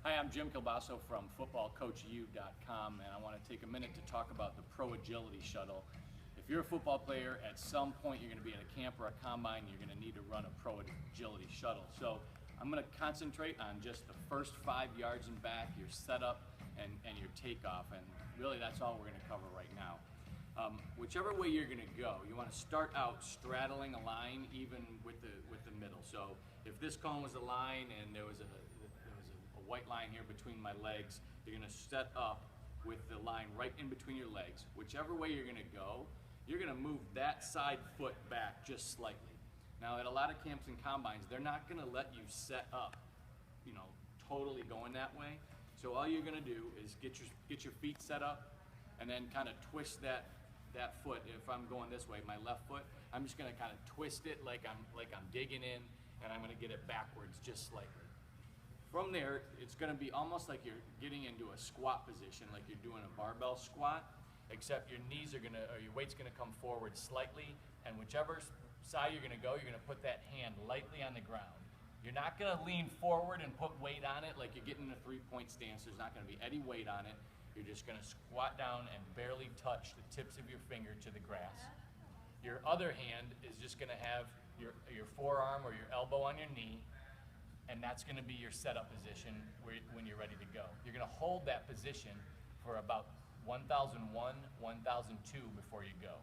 Hi, I'm Jim Kielbaso from footballcoachu.com, and I want to take a minute to talk about the Pro Agility Shuttle. If you're a football player, at some point you're going to be at a camp or a combine, you're going to need to run a Pro Agility Shuttle. So I'm going to concentrate on just the first 5 yards and back, your setup, and your takeoff, and really that's all we're going to cover right now. Whichever way you're going to go, you want to start out straddling a line even with the middle. So if this cone was a line and there was a white line here between my legs, you're going to set up with the line right in between your legs. Whichever way you're going to go, you're going to move that side foot back just slightly. Now at a lot of camps and combines, they're not going to let you set up, totally going that way. So all you're going to do is get your feet set up and then kind of twist that foot. If I'm going this way, my left foot, I'm just going to kind of twist it like I'm digging in, and I'm going to get it backwards just slightly. From there, it's going to be almost like you're getting into a squat position, like you're doing a barbell squat, except your knees are going to, or your weight's going to come forward slightly, and whichever side you're going to go, you're going to put that hand lightly on the ground. You're not going to lean forward and put weight on it like you're getting in a three-point stance. There's not going to be any weight on it. You're just going to squat down and barely touch the tips of your finger to the grass. Your other hand is just going to have your forearm or your elbow on your knee, and that's going to be your setup position when you're ready to go. You're going to hold that position for about 1001, 1002 before you go.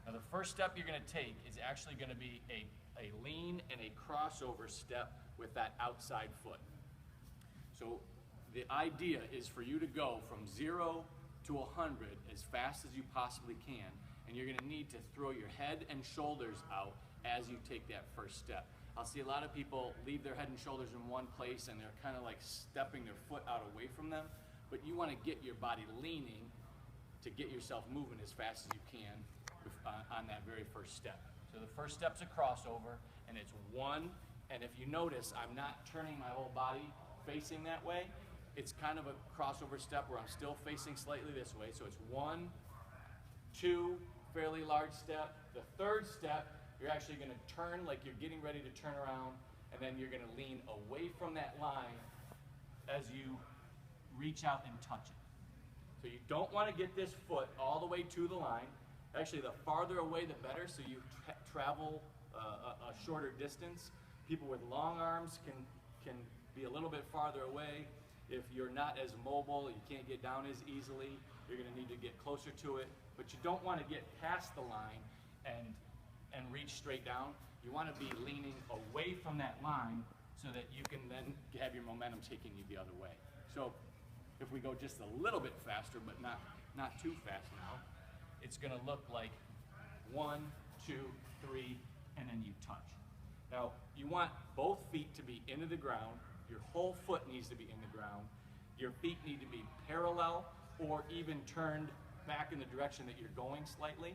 Now the first step you're going to take is actually going to be a lean and a crossover step with that outside foot. So the idea is for you to go from 0 to 100 as fast as you possibly can, and you're going to need to throw your head and shoulders out as you take that first step. I'll see a lot of people leave their head and shoulders in one place and they're kind of like stepping their foot out away from them, but you want to get your body leaning to get yourself moving as fast as you can on that very first step. So the first step's a crossover, and it's 1, and if you notice, I'm not turning my whole body facing that way. It's kind of a crossover step where I'm still facing slightly this way. So it's 1, 2, fairly large step. The third step, you're actually going to turn like you're getting ready to turn around, and then you're going to lean away from that line as you reach out and touch it. So you don't want to get this foot all the way to the line. Actually, the farther away the better, so you travel a shorter distance. People with long arms can be a little bit farther away. If you're not as mobile, you can't get down as easily, you're going to need to get closer to it. But you don't want to get past the line and reach straight down. You want to be leaning away from that line so that you can then have your momentum taking you the other way. So if we go just a little bit faster, but not too fast now, it's going to look like 1, 2, 3, and then you touch. Now, you want both feet to be into the ground. Your whole foot needs to be in the ground. Your feet need to be parallel or even turned back in the direction that you're going slightly.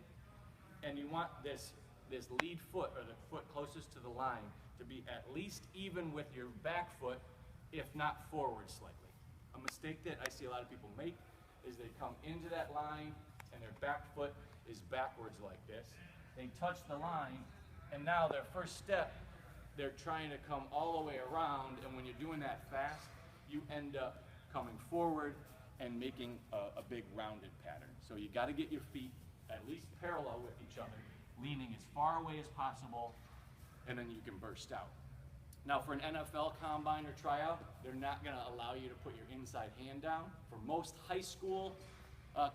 And you want this lead foot, or the foot closest to the line, to be at least even with your back foot, if not forward slightly. A mistake that I see a lot of people make is they come into that line and their back foot is backwards like this. They touch the line, and now their first step, they're trying to come all the way around, and when you're doing that fast, you end up coming forward and making a big rounded pattern. So you got to get your feet at least parallel with each other, leaning as far away as possible, and then you can burst out. Now for an NFL combine or tryout, they're not going to allow you to put your inside hand down. For most high school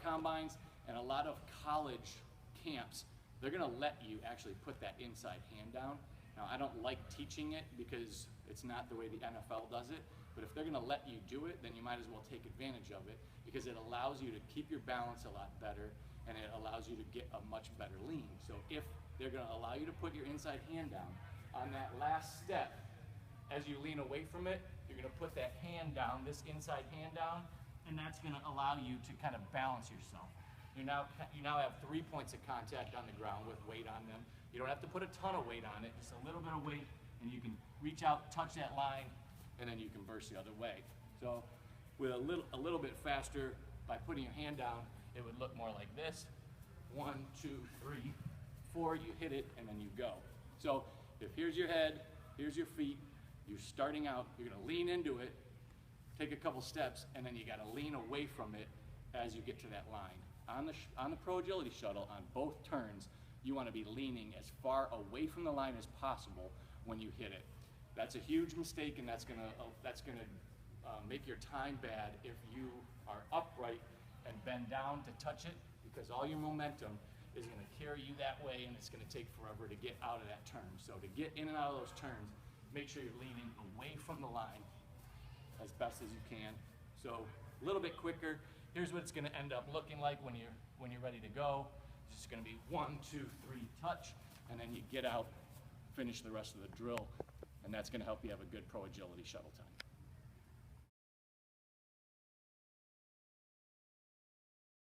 combines and a lot of college camps, they're going to let you actually put that inside hand down. Now I don't like teaching it because it's not the way the NFL does it, but if they're going to let you do it, then you might as well take advantage of it, because it allows you to keep your balance a lot better, and it allows you to get a much better lean. So if they're going to allow you to put your inside hand down, on that last step, as you lean away from it, you're going to put that hand down, this inside hand down, and that's going to allow you to kind of balance yourself. You now have 3 points of contact on the ground with weight on them. You don't have to put a ton of weight on it, just a little bit of weight, and you can reach out, touch that line, and then you can burst the other way. So with a little bit faster, by putting your hand down, it would look more like this. 1, 2, 3, 4, you hit it, and then you go. So if here's your head, here's your feet, you're starting out, you're going to lean into it, take a couple steps, and then you got to lean away from it as you get to that line. On the Pro Agility Shuttle, on both turns, you want to be leaning as far away from the line as possible when you hit it. That's a huge mistake, and that's gonna make your time bad if you are upright and bend down to touch it, because all your momentum is going to carry you that way, and it's going to take forever to get out of that turn. So to get in and out of those turns, make sure you're leaning away from the line as best as you can. So a little bit quicker. Here's what it's going to end up looking like when you're ready to go. It's just going to be 1, 2, 3, touch, and then you get out, finish the rest of the drill, and that's going to help you have a good Pro Agility Shuttle time.